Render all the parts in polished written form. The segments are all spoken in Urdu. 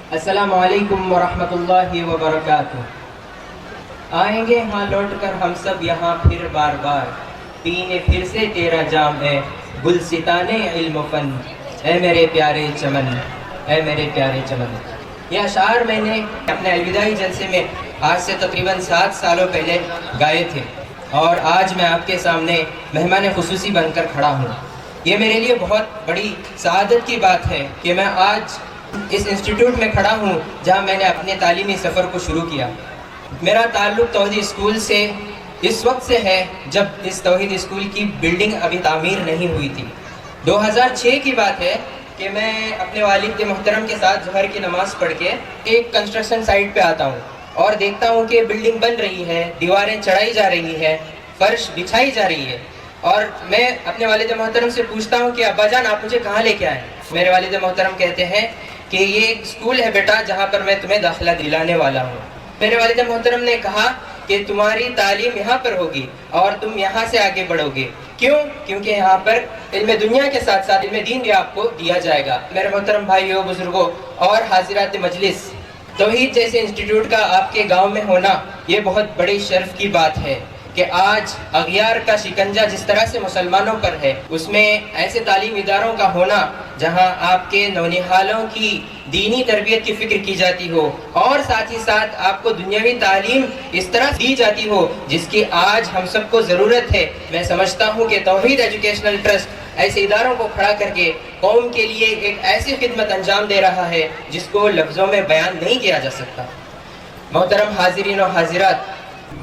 السلام علیکم ورحمۃ اللہ وبرکاتہ۔ آئیں گے ہاں لوٹ کر ہم سب یہاں پھر بار بار، پینے پھر سے تیرا جام ہے گلستانے علم و فن، اے میرے پیارے چمن، اے میرے پیارے چمن۔ یہ اشعار میں نے اپنے الوداعی جلسے میں آج سے تقریباً 7 سالوں پہلے گائے تھے، اور آج میں آپ کے سامنے مہمان خصوصی بن کر کھڑا ہوں۔ یہ میرے لیے بہت بڑی سعادت کی بات ہے کہ میں آج اس انسٹیٹیوٹ میں کھڑا ہوں جہاں میں نے اپنے تعلیمی سفر کو شروع کیا۔ میرا تعلق توحید اسکول سے اس وقت سے ہے جب اس توحید اسکول کی بلڈنگ ابھی تعمیر نہیں ہوئی تھی۔ 2006 کی بات ہے کہ میں اپنے والد محترم کے ساتھ ظہر کی نماز پڑھ کے ایک کنسٹرکشن سائٹ پہ آتا ہوں اور دیکھتا ہوں کہ بلڈنگ بن رہی ہے، دیواریں چڑھائی جا رہی ہے، فرش بچھائی جا رہی ہے، اور میں اپنے والد محترم سے پوچھتا ہوں کہ ابا جان آپ مجھے کہاں لے کے آئے؟ میرے والد محترم کہتے ہیں کہ یہ ایک اسکول ہے بیٹا جہاں پر میں تمہیں داخلہ دلانے والا ہوں۔ میرے والد محترم نے کہا کہ تمہاری تعلیم یہاں پر ہوگی اور تم یہاں سے آگے بڑھو گے۔ کیوں؟ کیونکہ یہاں پر علم دنیا کے ساتھ ساتھ علم دین بھی آپ کو دیا جائے گا۔ میرے محترم بھائیوں، بزرگوں اور حاضرات مجلس، توحید جیسے انسٹیٹیوٹ کا آپ کے گاؤں میں ہونا یہ بہت بڑی شرف کی بات ہے کہ آج اغیار کا شکنجہ جس طرح سے مسلمانوں پر ہے، اس میں ایسے تعلیم اداروں کا ہونا جہاں آپ کے نونہالوں کی دینی تربیت کی فکر کی جاتی ہو، اور ساتھ ہی ساتھ آپ کو دنیاوی تعلیم اس طرح دی جاتی ہو جس کی آج ہم سب کو ضرورت ہے۔ میں سمجھتا ہوں کہ توحید ایجوکیشنل ٹرسٹ ایسے اداروں کو کھڑا کر کے قوم کے لیے ایک ایسی خدمت انجام دے رہا ہے جس کو لفظوں میں بیان نہیں کیا جا سکتا۔ محترم حاضرین و حاضرات،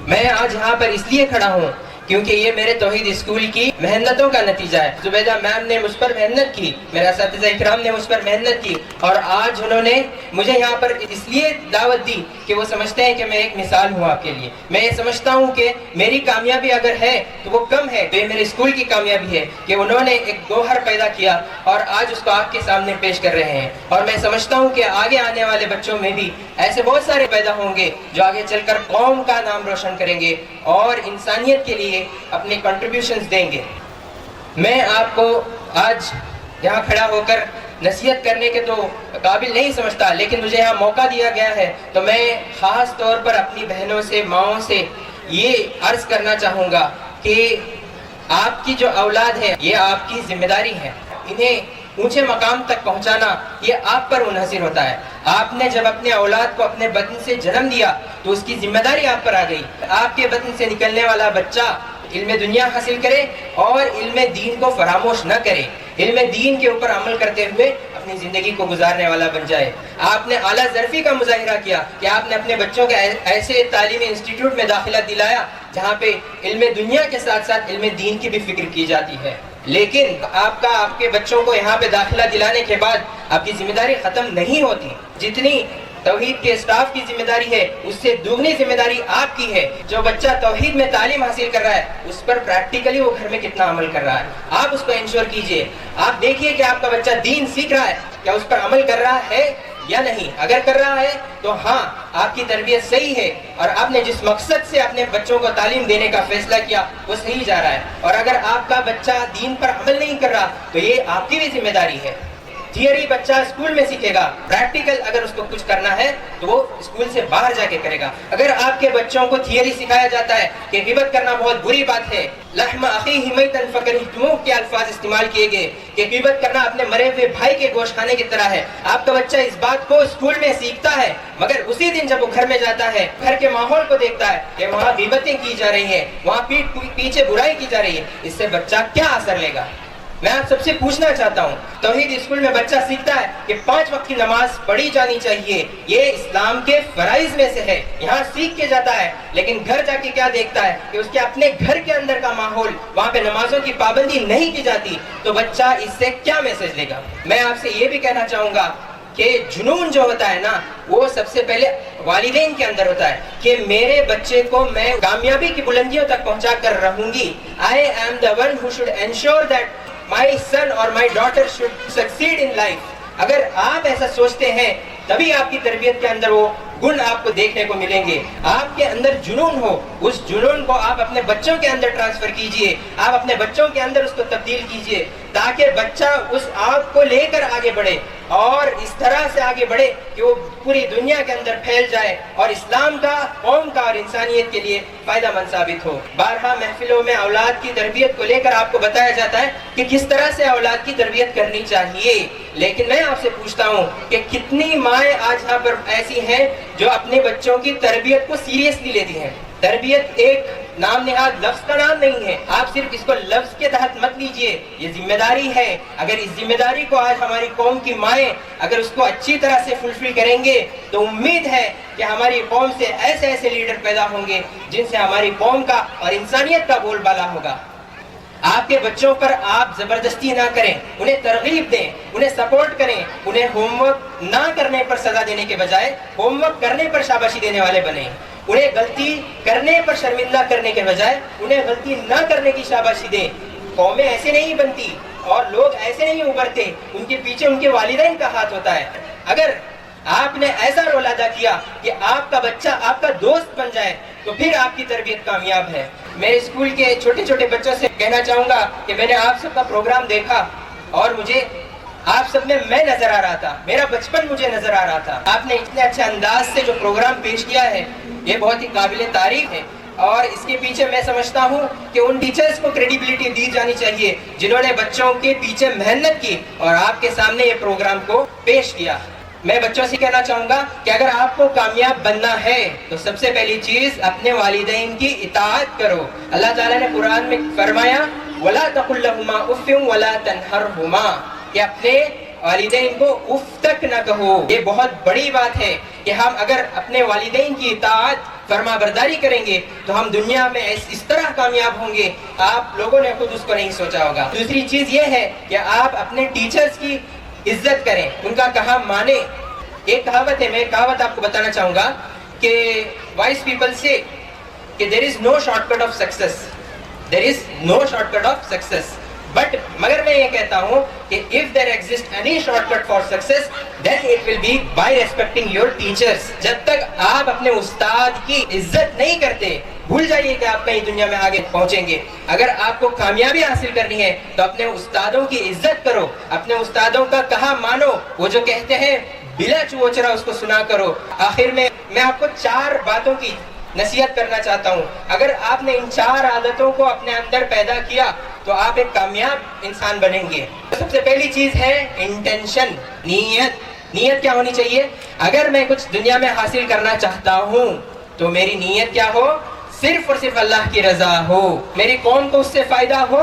میں آج یہاں پر اس لیے کھڑا ہوں کیونکہ یہ میرے توحید اسکول کی محنتوں کا نتیجہ ہے۔ زبیدہ میم نے مجھ پر محنت کی، میرے اساتذہ اکرام نے مجھ پر محنت کی، اور آج انہوں نے مجھے یہاں پر اس لیے دعوت دی کہ وہ سمجھتے ہیں کہ میں ایک مثال ہوں آپ کے لیے۔ میں یہ سمجھتا ہوں کہ میری کامیابی اگر ہے تو وہ کم ہے، تو یہ میرے اسکول کی کامیابی ہے کہ انہوں نے ایک گوہر پیدا کیا اور آج اس کو آپ کے سامنے پیش کر رہے ہیں۔ اور میں سمجھتا ہوں کہ آگے آنے والے بچوں میں بھی ایسے بہت سارے پیدا ہوں گے جو آگے چل کر قوم کا نام روشن کریں گے اور انسانیت کے لیے اپنے کنٹریبیوشنز دیں گے۔ میں آپ کو آج یہاں کھڑا ہو کر نصیحت کرنے کے تو قابل نہیں سمجھتا، لیکن مجھے یہاں موقع دیا گیا ہے تو میں خاص طور پر اپنی بہنوں سے، ماؤں سے یہ عرض کرنا چاہوں گا کہ آپ کی جو اولاد ہے یہ آپ کی ذمہ داری ہے۔ انہیں اونچے مقام تک پہنچانا یہ آپ پر منحصر ہوتا ہے۔ آپ نے جب اپنے اولاد کو اپنے بدن سے جنم دیا تو اس کی ذمہ داری آپ پر آ گئی۔ آپ کے بدن سے نکلنے والا بچہ علم دنیا حاصل کرے اور علم دین کو فراموش نہ کرے، علم دین کے اوپر عمل کرتے ہوئے اپنی زندگی کو گزارنے والا بن جائے۔ آپ نے اعلیٰ ظرفی کا مظاہرہ کیا کہ آپ نے اپنے بچوں کے ایسے تعلیمی انسٹیٹیوٹ میں داخلہ دلایا جہاں پہ علم دنیا کے ساتھ ساتھ علم دین کی بھی فکر کی جاتی ہے۔ لیکن آپ کے بچوں کو یہاں پہ داخلہ دلانے کے بعد آپ کی ذمہ داری ختم نہیں ہوتی۔ جتنی توحید کے اسٹاف کی ذمہ داری ہے اس سے دوگنی ذمہ داری آپ کی ہے۔ جو بچہ توحید میں تعلیم حاصل کر رہا ہے اس پر پریکٹیکلی وہ گھر میں کتنا عمل کر رہا ہے، آپ اس کو انشور کیجئے۔ آپ دیکھیے کہ آپ کا بچہ دین سیکھ رہا ہے، کیا اس پر عمل کر رہا ہے یا نہیں۔ اگر کر رہا ہے تو ہاں، آپ کی تربیت صحیح ہے اور آپ نے جس مقصد سے اپنے بچوں کو تعلیم دینے کا فیصلہ کیا وہ صحیح جا رہا ہے۔ اور اگر آپ کا بچہ دین پر عمل نہیں کر رہا تو یہ آپ کی بھی ذمہ داری ہے۔ تھیوری بچہ اسکول میں سیکھے گا، پریکٹیکل اگر اس کو کچھ کرنا ہے تو وہ اسکول سے باہر جا کے کرے گا۔ اگر آپ کے بچوں کو تھیوری سکھایا جاتا ہے کہ غیبت کرنا بہت بری بات ہے، لحم اخیہ میتا فکرہتموہ کے الفاظ استعمال کیے گئے کہ غیبت کرنا اپنے مرے ہوئے بھائی کے گوشت کھانے کی طرح ہے، آپ کا بچہ اس بات کو اسکول میں سیکھتا ہے، مگر اسی دن جب وہ گھر میں جاتا ہے، گھر کے ماحول کو دیکھتا ہے کہ وہاں غیبتیں کی جا رہی ہیں، وہاں پیچھے برائی کی جا رہی ہے، اس سے بچہ کیا اثر لے گا؟ میں آپ سب سے پوچھنا چاہتا ہوں، توحید اسکول میں بچہ سیکھتا ہے کہ 5 وقت کی نماز پڑھی جانی چاہیے، یہ اسلام کے فرائض میں سے ہے، یہاں سیکھ کے جاتا ہے، لیکن گھر جا کے کیا دیکھتا ہے کہ اس کے اپنے گھر کے اندر کا ماحول، وہاں پہ نمازوں کی پابندی نہیں کی جاتی، تو بچہ اس سے کیا میسج لے گا؟ میں آپ سے یہ بھی کہنا چاہوں گا کہ جنون جو ہوتا ہے نا وہ سب سے پہلے والدین کے اندر ہوتا ہے کہ میرے بچے کو میں کامیابی کی بلندیوں تک پہنچا کر رہوں گی۔ I am the one who should ensure that my son or my daughter should succeed in life۔ اگر آپ ایسا سوچتے ہیں تبھی آپ کی تربیت کے اندر وہ گن آپ کو دیکھنے کو ملیں گے. آپ کے اندر جنون ہو, اس جنون کو آپ اپنے بچوں کے اندر ٹرانسفر کیجئے, آپ اپنے بچوں کے اندر اس کو تبدیل کیجئے, تاکہ بچہ اس آگ کو لے کر آگے بڑھے اور اس طرح سے آگے بڑھے کہ وہ پوری دنیا کے اندر پھیل جائے اور اسلام کا, قوم کا اور انسانیت کے لیے فائدہ مند ثابت ہو. بارہا محفلوں میں اولاد کی تربیت کو لے کر آپ کو بتایا جاتا ہے کہ کس طرح سے اولاد کی تربیت کرنی چاہیے, لیکن میں آپ سے پوچھتا ہوں کہ کتنی مائیں آج یہاں پر ایسی ہیں جو اپنے بچوں کی تربیت کو سیریسلی لیتی ہیں. تربیت ایک نام نہاد لفظ کا نام نہیں ہے, آپ صرف اس کو لفظ کے تحت مت لیجئے, یہ ذمہ داری ہے. اگر اس ذمہ داری کو آج ہماری قوم کی مائیں اگر اس کو اچھی طرح سے فلفل کریں گے تو امید ہے کہ ہماری قوم سے ایسے ایسے لیڈر پیدا ہوں گے جن سے ہماری قوم کا اور انسانیت کا بول بالا ہوگا. آپ کے بچوں پر آپ زبردستی نہ کریں, انہیں ترغیب دیں, انہیں سپورٹ کریں, انہیں ہوم ورک نہ کرنے پر سزا دینے کے بجائے ہوم ورک کرنے پر شاباشی دینے والے بنیں, انہیں غلطی کرنے پر شرمندہ کرنے کے بجائے انہیں غلطی نہ کرنے کی شاباشی دیں. قومیں ایسے نہیں بنتی اور لوگ ایسے نہیں ابھرتے, ان کے پیچھے ان کے والدین کا ہاتھ ہوتا ہے. اگر آپ نے ایسا رول ادا کیا کہ آپ کا بچہ آپ کا دوست بن جائے تو پھر آپ کی تربیت کامیاب ہے. میرے اسکول کے چھوٹے چھوٹے بچوں سے کہنا چاہوں گا کہ میں نے آپ سب کا پروگرام دیکھا اور مجھے آپ سب میں نظر آ رہا تھا, میرا بچپن مجھے نظر آ رہا تھا. آپ نے اتنے اچھے انداز سے جو پروگرام پیش کیا ہے یہ بہت ہی قابل تعریف ہے, اور اس کے پیچھے میں سمجھتا ہوں کہ ان ٹیچرز کو کریڈیبلٹی دی جانی چاہیے جنہوں نے بچوں کے پیچھے محنت کی اور آپ کے سامنے یہ پروگرام کو پیش کیا. میں بچوں سے کہنا چاہوں گا کہ اگر آپ کو کامیاب بننا ہے تو سب سے پہلی چیز اپنے والدین کی اطاعت کرو. اللہ تعالیٰ نے قرآن میں فرمایا وَلَا تَقُلْ لَهُمَا اُفٍّ وَلَا تَنْهَرْهُمَا, کہ اپنے والدین کو اف تک نہ کہو. یہ بہت بڑی بات ہے کہ ہم اگر اپنے والدین کی اطاعت فرما برداری کریں گے تو ہم دنیا میں اس طرح کامیاب ہوں گے آپ لوگوں نے خود اس کو نہیں سوچا ہوگا. دوسری چیز یہ ہے کہ آپ اپنے ٹیچرز کی عزت کریں, ان کا کہا مانیں. ایک کہاوت ہے, میں کہاوت آپ کو بتانا چاہوں گا کہ wise people say کہ there is no shortcut of success, there is no shortcut of success. But مگر میں یہ کہتا ہوں کہ if there exists any shortcut for success then it will be by respecting your teachers. جب تک آپ اپنے استاد کی عزت نہیں کرتے بھول جائیے کہ آپ کہیں دنیا میں آگے پہنچیں گے. اگر آپ کو کامیابی حاصل کرنی ہے تو اپنے استادوں کی عزت کرو, اپنے استادوں کا کہا مانو, وہ جو کہتے ہیں بلا چوچرا اس کو سنا کرو. آخر میں آپ کو 4 باتوں کی نصیحت کرنا چاہتا ہوں. اگر آپ نے ان 4 عادتوں کو اپنے اندر پیدا کیا تو آپ ایک کامیاب انسان بنیں گے. سب سے پہلی چیز ہے انٹینشن, نیت. نیت کیا ہونی چاہیے؟ اگر میں کچھ دنیا میں حاصل کرنا چاہتا ہوں تو میری نیت کیا ہو؟ صرف اور صرف اللہ کی رضا ہو, میری قوم کو اس سے فائدہ ہو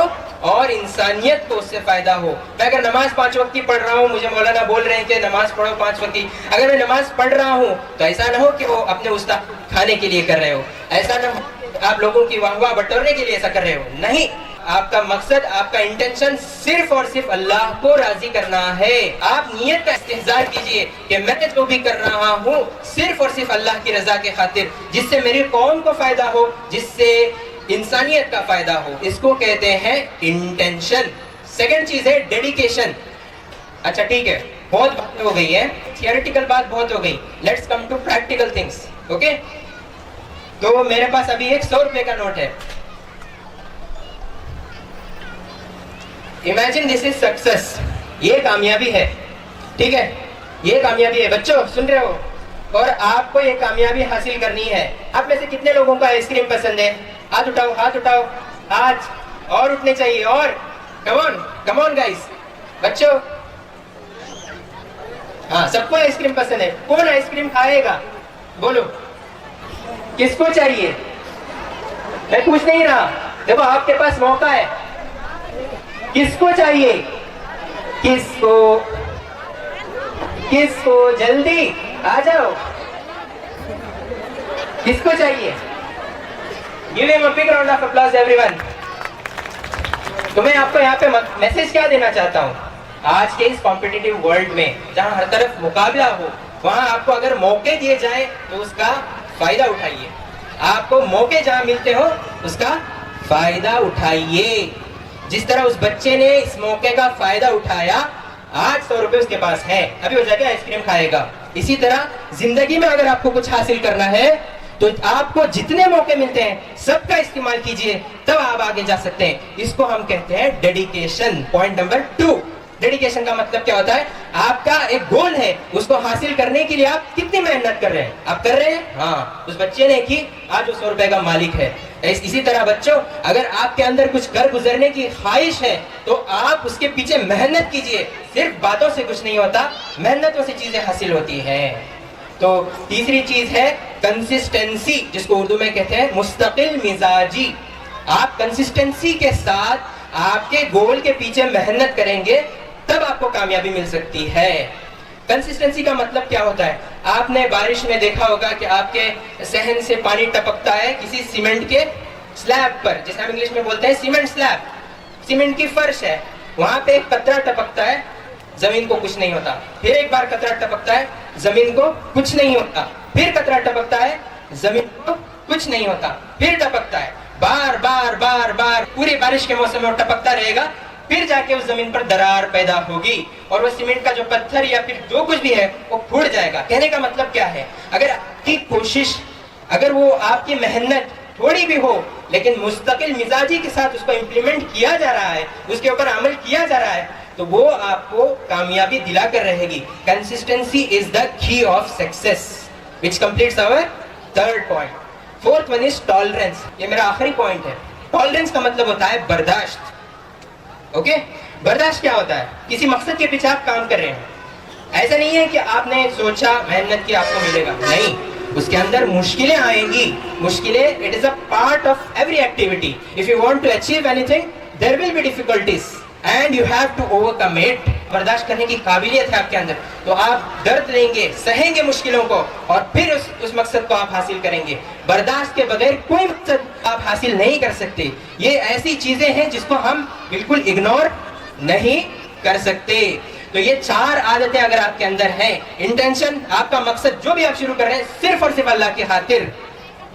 اور انسانیت کو اس سے فائدہ ہو. میں اگر نماز 5 وقت کی پڑھ رہا ہوں, مجھے مولانا بول رہے ہیں کہ نماز پڑھو 5 وقت کی, اگر میں نماز پڑھ رہا ہوں تو ایسا نہ ہو کہ وہ اپنے استاد کھانے کے لیے کر رہے ہو, ایسا نہ ہو آپ لوگوں کی واہ واہ بٹورنے کے لیے ایسا کر رہے ہو. نہیں, آپ کا مقصد, آپ کا انٹینشن صرف اور صرف اللہ کو راضی کرنا ہے. آپ نیت کا استحضار کیجئے کہ میں جو بھی کر رہا ہوں صرف اور صرف اللہ کی رضا کے خاطر, جس سے میری قوم کو فائدہ ہو, جس سے انسانیت کا فائدہ ہو. اس کو کہتے ہیں انٹینشن. سیکنڈ چیز ہے ڈیڈیکیشن. اچھا ٹھیک ہے, بہت بات ہو گئی ہے, تھیوریٹیکل بات بہت ہو گئی, let's come to practical things. Okay, تو میرے پاس ابھی ایک 100 روپے کا نوٹ ہے. Imagine this is success. یہ کامیابی ہے, ٹھیک ہے, یہ کامیابی ہے. بچوں سن رہے ہو, اور آپ کو یہ کامیابی حاصل کرنی ہے. آپ میں سے کتنے لوگوں کو آئس کریم پسند ہے؟ ہاتھ اٹھاؤ, ہاتھ اٹھاؤ. آج اور اٹھنے چاہیے, اور کم آن گائز. بچوں ہاں, سب کو آئس کریم پسند ہے. کون آئس کریم کھائے گا؟ بولو کس کو چاہیے؟ میں پوچھ نہیں رہا, دیکھو آپ کے پاس موقع ہے. کس کو چاہیے؟ کس کو جلدی آ جاؤ. کس کو چاہیے؟ Give him a big round of applause everyone. تو میں آپ کو یہاں پہ میسج کیا دینا چاہتا ہوں, آج کے اس کمپٹیٹیو ورلڈ میں جہاں ہر طرف مقابلہ ہو, وہاں آپ کو اگر موقع دیے جائیں تو اس کا فائدہ اٹھائیے. آپ کو موقع جہاں ملتے ہو اس کا فائدہ اٹھائیے. جس طرح اس بچے نے اس موقع کا فائدہ اٹھایا, آج 100 روپے اس کے پاس ہے, ابھی ہو جائے گا آئس کریم کھائے گا. اسی طرح زندگی میں اگر آپ کو کچھ حاصل کرنا ہے تو آپ کو جتنے موقع ملتے ہیں سب کا استعمال کیجئے، تب آپ آگے جا سکتے ہیں. اس کو ہم کہتے ہیں ڈیڈیکیشن. پوائنٹ نمبر 2، ڈیڈیکیشن کا مطلب کیا ہوتا ہے؟ آپ کا ایک گول ہے، اس کو حاصل کرنے کے لیے آپ کتنی محنت کر رہے ہیں؟ آپ کر رہے ہیں؟ ہاں، اس بچے نے کی، آج وہ 100 روپے کا مالک ہے. اسی طرح بچوں، اگر آپ کے اندر کچھ کر گزرنے کی خواہش ہے تو آپ اس کے پیچھے محنت کیجئے. صرف باتوں سے کچھ نہیں ہوتا، محنتوں سے چیزیں حاصل ہوتی ہیں. تو تیسری چیز ہے کنسسٹنسی، جس کو اردو میں کہتے ہیں مستقل مزاجی. آپ کنسسٹنسی کے ساتھ آپ کے گول کے پیچھے محنت کریں گے تب آپ کو کامیابی مل سکتی ہے. کنسسٹنسی کا مطلب کیا ہوتا ہے؟ آپ نے بارش میں دیکھا ہوگا کہ آپ کے صحن سے پانی ٹپکتا ہے کسی سیمنٹ کے سلیب پر، جسے ہم انگلش میں بولتے ہیں سیمنٹ سلیب. سیمنٹ کی فرش ہے، وہاں پہ ایک قطرہ ٹپکتا ہے، زمین کو کچھ نہیں ہوتا. پھر ایک بار قطرہ ٹپکتا ہے، زمین کو کچھ نہیں ہوتا. پھر قطرہ ٹپکتا ہے، زمین کو کچھ نہیں ہوتا. پھر ٹپکتا ہے، بار بار بار بار پوری بارش کے موسم میں وہ ٹپکتا رہے گا. پھر جا کے اس زمین پر درار پیدا ہوگی اور وہ سیمنٹ کا جو پتھر یا پھر جو کچھ بھی ہے وہ پھوٹ جائے گا. کہنے کا مطلب کیا ہے؟ اگر آپ کی کوشش، اگر وہ آپ کی محنت تھوڑی بھی ہو لیکن مستقل مزاجی کے ساتھ اس کو امپلیمنٹ کیا جا رہا ہے، اس کے اوپر عمل کیا جا رہا ہے، تو وہ آپ کو کامیابی دلا کر رہے گی. کنسسٹنسی از دا کی of success which completes our third point. Fourth one is tolerance. یہ میرا آخری پوائنٹ ہے. ٹالرنس کا مطلب ہوتا ہے برداشت. اوکے، برداشت کیا ہوتا ہے؟ کسی مقصد کے پیچھے آپ کام کر رہے ہیں، ایسا نہیں ہے کہ آپ نے سوچا محنت کی آپ کو ملے گا، نہیں، اس کے اندر مشکلیں آئیں گی. مشکلیں it is a part of every activity. If you want to achieve anything, there will be difficulties and you have to overcome it. برداشت کرنے کی قابلیت ہے آپ کے اندر، تو آپ درد لیں گے، سہیں گے مشکلوں کو اور پھر اس مقصد کو آپ حاصل کریں گے. برداشت کے بغیر کوئی مقصد آپ حاصل نہیں کر سکتے. یہ ایسی چیزیں ہیں جس کو ہم بالکل اگنور نہیں کر سکتے. تو یہ 4 عادتیں اگر آپ کے اندر ہیں، انٹینشن، آپ کا مقصد جو بھی آپ شروع کر رہے ہیں صرف اور صرف اللہ کی خاطر.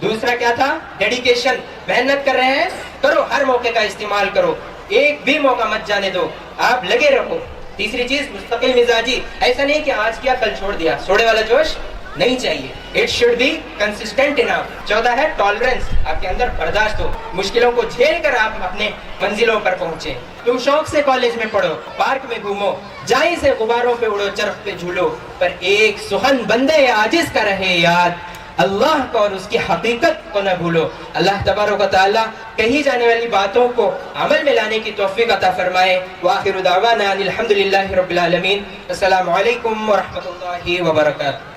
دوسرا کیا تھا؟ ڈیڈیکیشن، محنت کر رہے ہیں، کرو، ہر موقع کا استعمال کرو، ایک بھی موقع مت جانے دو، آپ لگے رہو. تیسری چیز مستقل مزاجی، ایسا نہیں کہ آج کیا کل چھوڑ دیا، سوڑے والا جوش نہیں چاہیے. اٹ شوڈ بی کنسسٹنٹ انف. 14 ہے ٹالرنس، آپ کے اندر برداشت ہو، مشکلوں کو جھیل کر آپ اپنے منزلوں پر پہنچے. تم شوق سے کالج میں پڑھو، پارک میں گھومو، جائی سے غباروں پہ اڑو، چرخ پہ جھولو، پر ایک سخن بندے عاجز کا رہے یاد، اللہ کو اور اس کی حقیقت کو نہ بھولو. اللہ تبارک و تعالی کہی جانے والی باتوں کو عمل میں لانے کی توفیق عطا فرمائے. وآخر دعوانا الحمدللہ رب العالمین. السلام علیکم ورحمۃ اللہ وبرکاتہ.